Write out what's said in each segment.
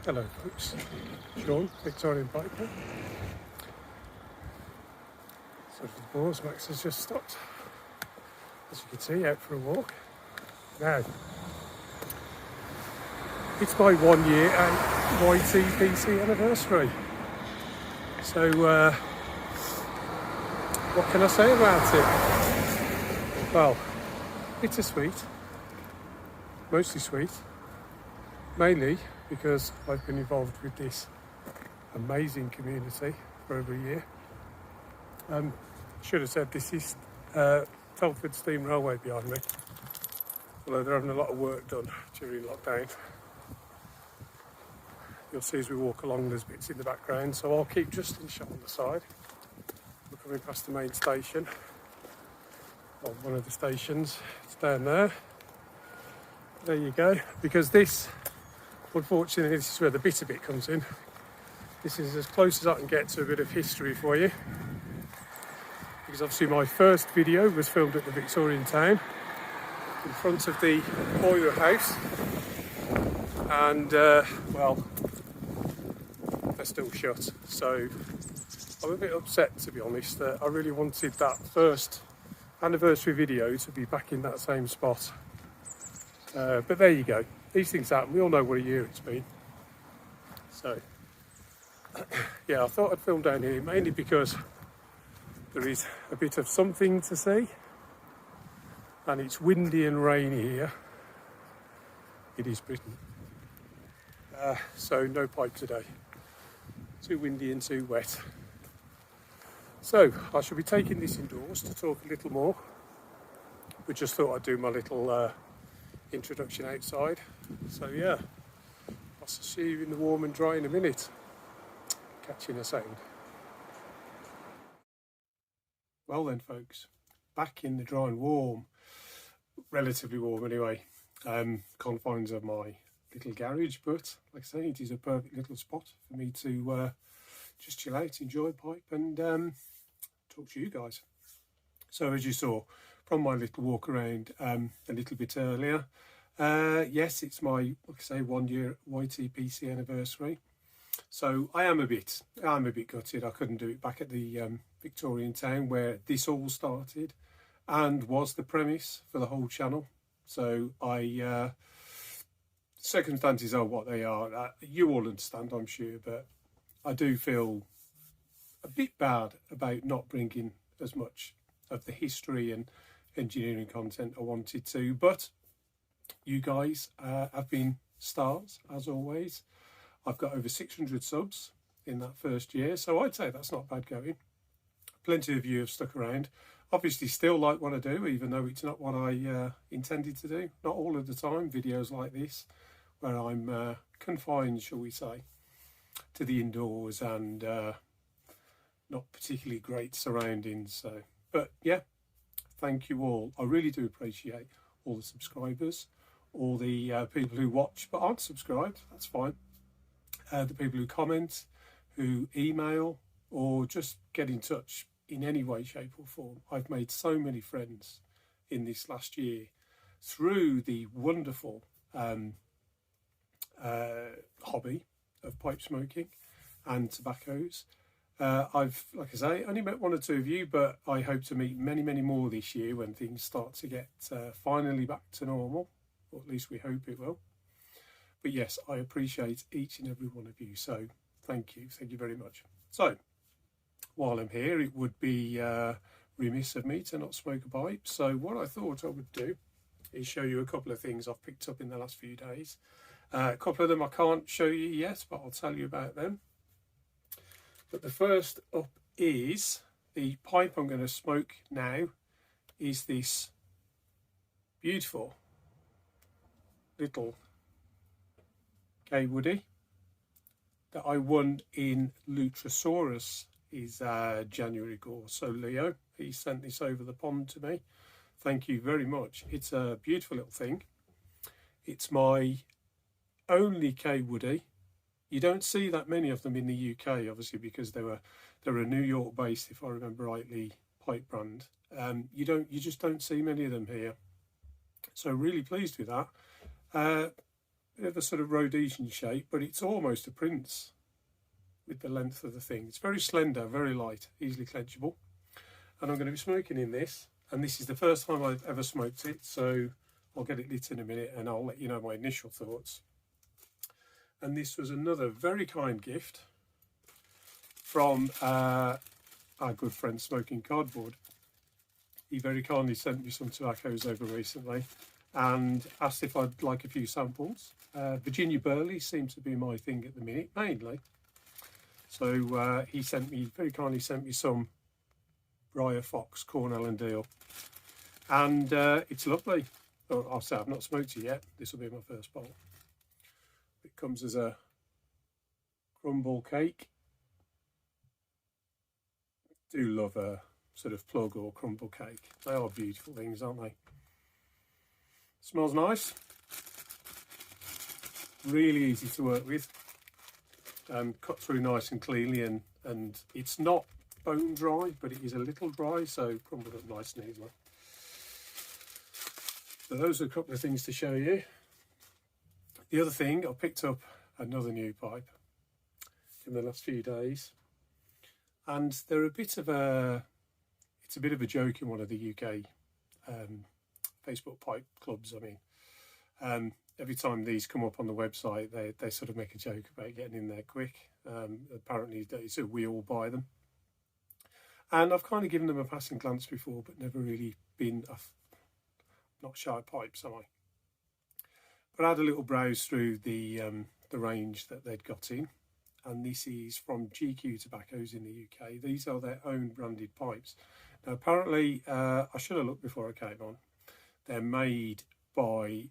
Hello folks, Sean, Victorian Piper. So for the boars, Max has just stopped, as you can see, out for a walk. Now, it's my 1 year YTPC anniversary. So, what can I say about it? Well, bittersweet, mostly sweet, mainly because I've been involved with this amazing community for over a year. Should have said this is Telford Steam Railway behind me, although they're having a lot of work done during lockdown. You'll see as we walk along there's bits in the background, so I'll keep just in shot on the side. We're coming past the main station, well, one of the stations. It's down there. There you go. Because this, unfortunately, this is where the bitter bit comes in. This is as close as I can get to a bit of history for you. Because obviously my first video was filmed at the Victorian town, in front of the boiler house. And, well, they're still shut. So I'm a bit upset, to be honest, that I really wanted that first anniversary video to be back in that same spot. But there you go. These things happen. We all know what a year it's been. So, yeah, I thought I'd film down here mainly because there is a bit of something to see. And it's windy and rainy here. It is Britain. So no pipe today. Too windy and too wet. So I shall be taking this indoors to talk a little more. We just thought I'd do my little introduction outside. So yeah, I'll see you in the warm and dry in a minute. Catch you in a second. Well then folks, back in the dry and warm, relatively warm anyway, confines of my little garage, but like I say, it is a perfect little spot for me to just chill out, enjoy a pipe and talk to you guys. So as you saw from my little walk around a little bit earlier, yes, it's my, like I say, 1 year YTPC anniversary. So I am a bit gutted I couldn't do it back at the Victorian town where this all started and was the premise for the whole channel. So circumstances are what they are. You all understand, I'm sure, but I do feel a bit bad about not bringing as much of the history and engineering content I wanted to. But you guys have been stars, as always. I've got over 600 subs in that first year, so I'd say that's not bad going. Plenty of you have stuck around. Obviously still like what I do, even though it's not what I intended to do. Not all of the time, videos like this, where I'm confined, shall we say, to the indoors and not particularly great surroundings. So, but yeah, thank you all. I really do appreciate all the subscribers, all the people who watch but aren't subscribed. That's fine. The people who comment, who email, or just get in touch in any way, shape or form. I've made so many friends in this last year through the wonderful hobby of pipe smoking and tobaccos. I've, like I say, only met one or two of you, but I hope to meet many, many more this year when things start to get finally back to normal, or at least we hope it will. But yes, I appreciate each and every one of you, so thank you very much. So while I'm here, it would be remiss of me to not smoke a pipe. So what I thought I would do is show you a couple of things I've picked up in the last few days. A couple of them I can't show you yet, but I'll tell you about them. But the first up is the pipe I'm going to smoke now is this beautiful little GAW woody that I won in Lutrasaurus is January GAW. So Leo, he sent this over the pond to me. Thank you very much. It's a beautiful little thing. It's my only GAW woody. You don't see that many of them in the UK, obviously, because they're a New York based, if I remember rightly, pipe brand. You just don't see many of them here. So really pleased with that. bit of a sort of Rhodesian shape, but it's almost a Prince with the length of the thing. It's very slender, very light, easily clenchable. And I'm going to be smoking in this, and this is the first time I've ever smoked it, so I'll get it lit in a minute and I'll let you know my initial thoughts. And this was another very kind gift from our good friend Smoking Cardboard. He very kindly sent me some tobaccos over recently and asked if I'd like a few samples. Virginia Burley seems to be my thing at the minute, mainly. So he very kindly sent me some Briar Fox, Cornell and Deal. And it's lovely. Oh, I'll say I've not smoked it yet. This will be my first bowl. It comes as a crumble cake. Do love a sort of plug or crumble cake. They are beautiful things, aren't they? Smells nice. Really easy to work with. Cut through nice and cleanly, and it's not bone dry, but it is a little dry, so crumbled up nice and easily. So those are a couple of things to show you. The other thing, I picked up another new pipe in the last few days, and they're it's a bit of a joke in one of the UK Facebook pipe clubs. I mean, every time these come up on the website, they sort of make a joke about getting in there quick. Apparently, so we all buy them. And I've kind of given them a passing glance before, but never really been, not shy pipes, am I? But I had a little browse through the range that they'd got in. And this is from GAW Tobaccos in the UK. These are their own branded pipes. Now, apparently, I should have looked before I came on. They're made by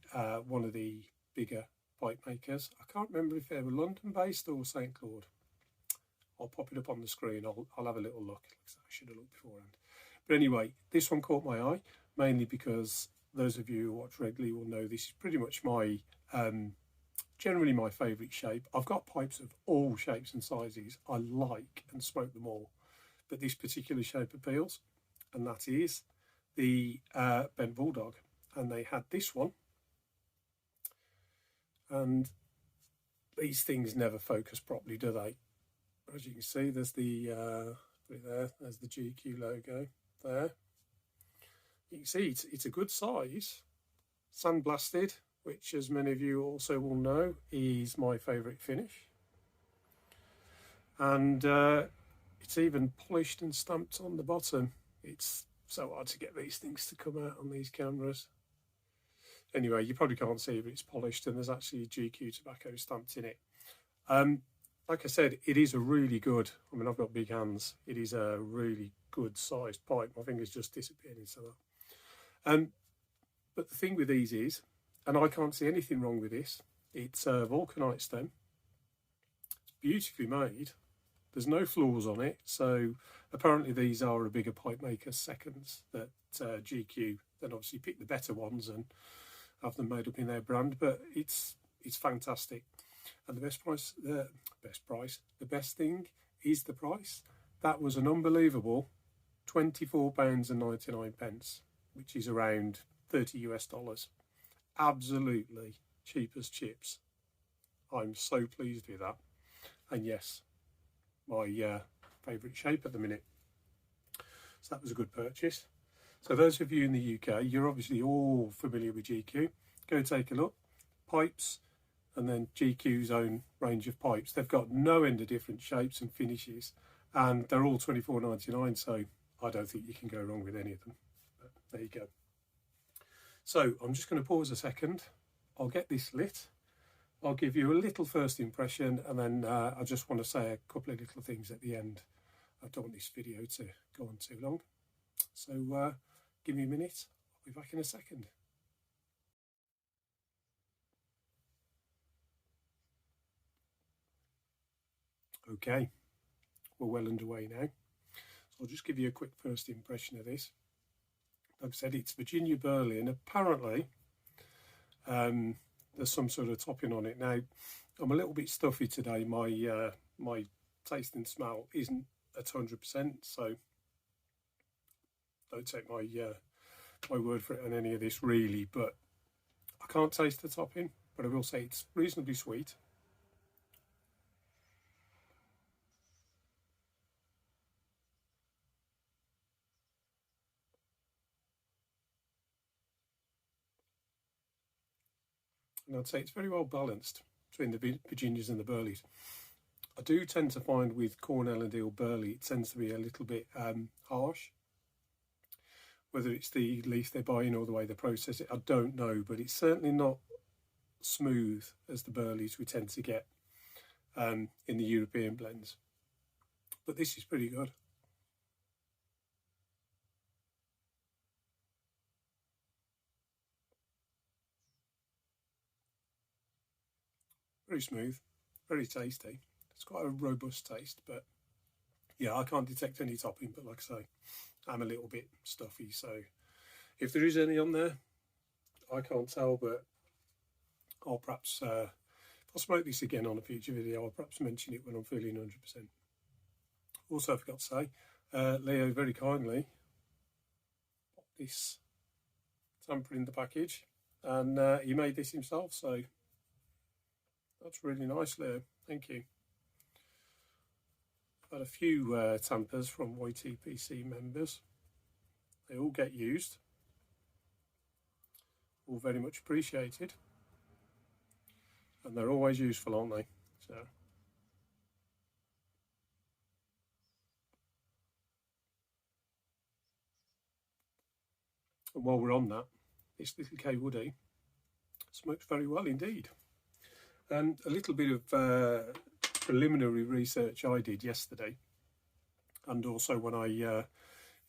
one of the bigger pipe makers. I can't remember if they were London-based or St. Claude. I'll pop it up on the screen. I'll have a little look. I should have looked beforehand. But anyway, this one caught my eye, mainly because those of you who watch regularly will know this is pretty much my, generally my favourite shape. I've got pipes of all shapes and sizes. I like and smoke them all. But this particular shape appeals, and that is the Bent Bulldog. And they had this one. And these things never focus properly, do they? As you can see, there's the put it there. There's the GQ logo there. You can see it's a good size, sandblasted, which, as many of you also will know, is my favourite finish. And it's even polished and stamped on the bottom. It's so hard to get these things to come out on these cameras. Anyway, you probably can't see, but it's polished, and there's actually GQ tobacco stamped in it. Like I said, it is a really good, I mean, I've got big hands. It is a really good sized pipe. My fingers just disappeared into that. But the thing with these is, and I can't see anything wrong with this, it's a vulcanite stem. It's beautifully made. There's no flaws on it. So apparently these are a bigger pipe maker's seconds that GQ then obviously pick the better ones and have them made up in their brand. But it's fantastic. And the best thing is the price. That was an unbelievable £24.99, which is around $30 US. Absolutely cheap as chips. I'm so pleased with that. And yes, my favourite shape at the minute. So that was a good purchase. So those of you in the UK, you're obviously all familiar with GQ. Go take a look. Pipes, and then GQ's own range of pipes. They've got no end of different shapes and finishes, and they're all $24.99, so I don't think you can go wrong with any of them. But there you go. So I'm just going to pause a second. I'll get this lit. I'll give you a little first impression, and then I just want to say a couple of little things at the end. I don't want this video to go on too long. So give me a minute. I'll be back in a second. Okay, we're well underway now. So I'll just give you a quick first impression of this. Like I said, it's Virginia Burley, and apparently there's some sort of topping on it. Now, I'm a little bit stuffy today. My taste and smell isn't at 100%, so don't take my word for it on any of this really, but I can't taste the topping. but I will say it's reasonably sweet. And I'd say it's very well balanced between the Virginias and the Burleys. I do tend to find with Cornell and Deal Burley, it tends to be a little bit harsh. Whether it's the leaf they're buying or the way they process it, I don't know, but it's certainly not smooth as the Burleys we tend to get in the European blends. But this is pretty good. Very smooth, very tasty. It's quite a robust taste, but yeah, I can't detect any topping, but like I say, I'm a little bit stuffy, so if there is any on there, I can't tell, but I'll perhaps, if I smoke this again on a future video, I'll perhaps mention it when I'm feeling 100%. Also, I forgot to say, Leo very kindly popped this tamper in the package, and he made this himself, so that's really nice, Leo. Thank you. I've had a few tampers from YTPC members. They all get used. All very much appreciated. And they're always useful, aren't they? So. And while we're on that, this little K Woody smokes very well indeed. And a little bit of preliminary research I did yesterday, and also when I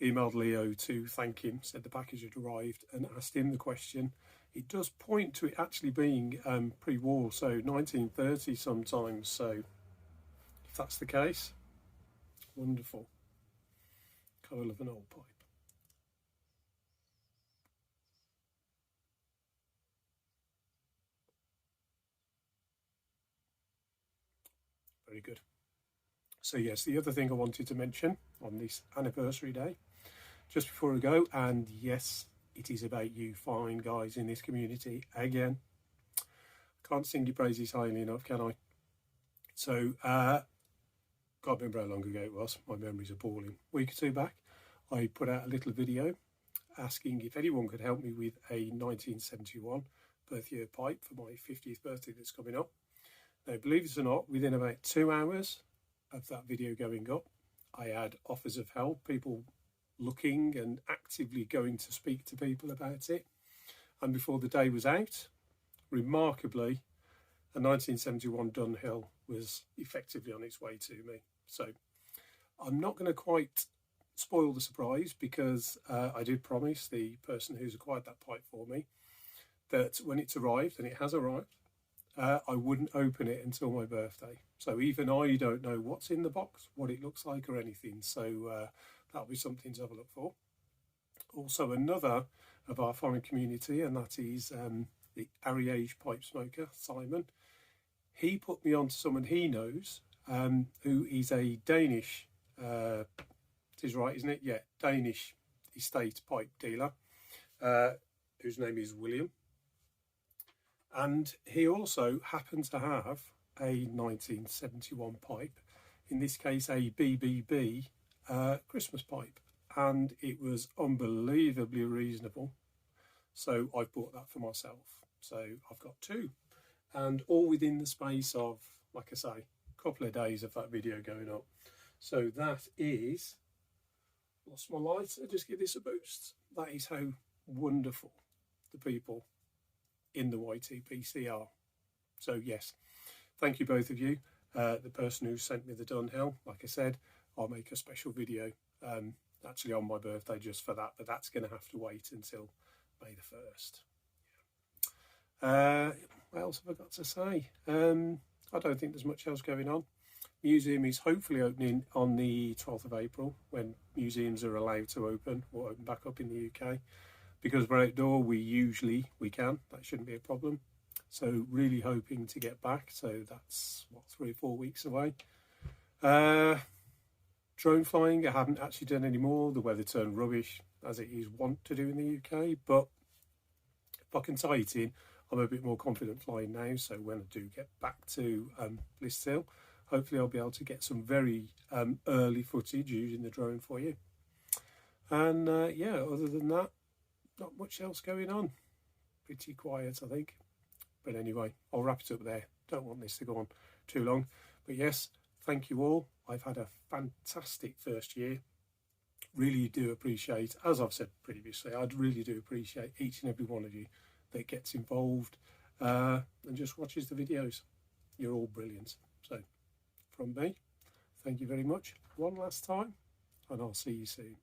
emailed Leo to thank him, said the package had arrived, and asked him the question, it does point to it actually being pre-war, so 1930 sometimes. So if that's the case, wonderful. Colour of an old pipe. Very good. So yes, the other thing I wanted to mention on this anniversary day, just before I go, and yes, it is about you fine guys in this community again. Can't sing your praises highly enough, can I? So, can't remember how long ago it was. My memory's appalling. A week or two back, I put out a little video asking if anyone could help me with a 1971 birth year pipe for my 50th birthday that's coming up. Now, believe it or not, within about 2 hours of that video going up, I had offers of help, people looking and actively going to speak to people about it. And before the day was out, remarkably, a 1971 Dunhill was effectively on its way to me. So I'm not going to quite spoil the surprise, because I did promise the person who's acquired that pipe for me that when it's arrived, and it has arrived, I wouldn't open it until my birthday. So even I don't know what's in the box, what it looks like or anything. So that'll be something to have a look for. Also another of our fine community, and that is the Ariège pipe smoker, Simon. He put me on to someone he knows who is a Danish, it is right, isn't it? Yeah, Danish estate pipe dealer, whose name is William. And he also happened to have a 1971 pipe, in this case a BBB Christmas pipe, and it was unbelievably reasonable. So I've bought that for myself. So I've got two, and all within the space of, like I say, a couple of days of that video going up. So that is, lost my light, I'll just give this a boost. That is how wonderful the people in the YTPC are. So yes, thank you both of you. The person who sent me the Dunhill, like I said, I'll make a special video actually on my birthday just for that, but that's going to have to wait until May the 1st. What else have I got to say? I don't think there's much else going on. Museum is hopefully opening on the 12th of April, when museums are allowed to open or open back up in the UK. Because we're outdoor, we can. That shouldn't be a problem. So really hoping to get back. So that's, what, 3 or 4 weeks away. Drone flying, I haven't actually done any more. The weather turned rubbish, as it is wont to do in the UK. But if I can tie it in, I'm a bit more confident flying now, so when I do get back to Bliss Hill, hopefully I'll be able to get some very early footage using the drone for you. And yeah, other than that, not much else going on. Pretty quiet, I think. But anyway, I'll wrap it up there. Don't want this to go on too long. But yes, thank you all. I've had a fantastic first year. Really do appreciate, as I've said previously, I really do appreciate each and every one of you that gets involved and just watches the videos. You're all brilliant. So from me, thank you very much one last time, and I'll see you soon.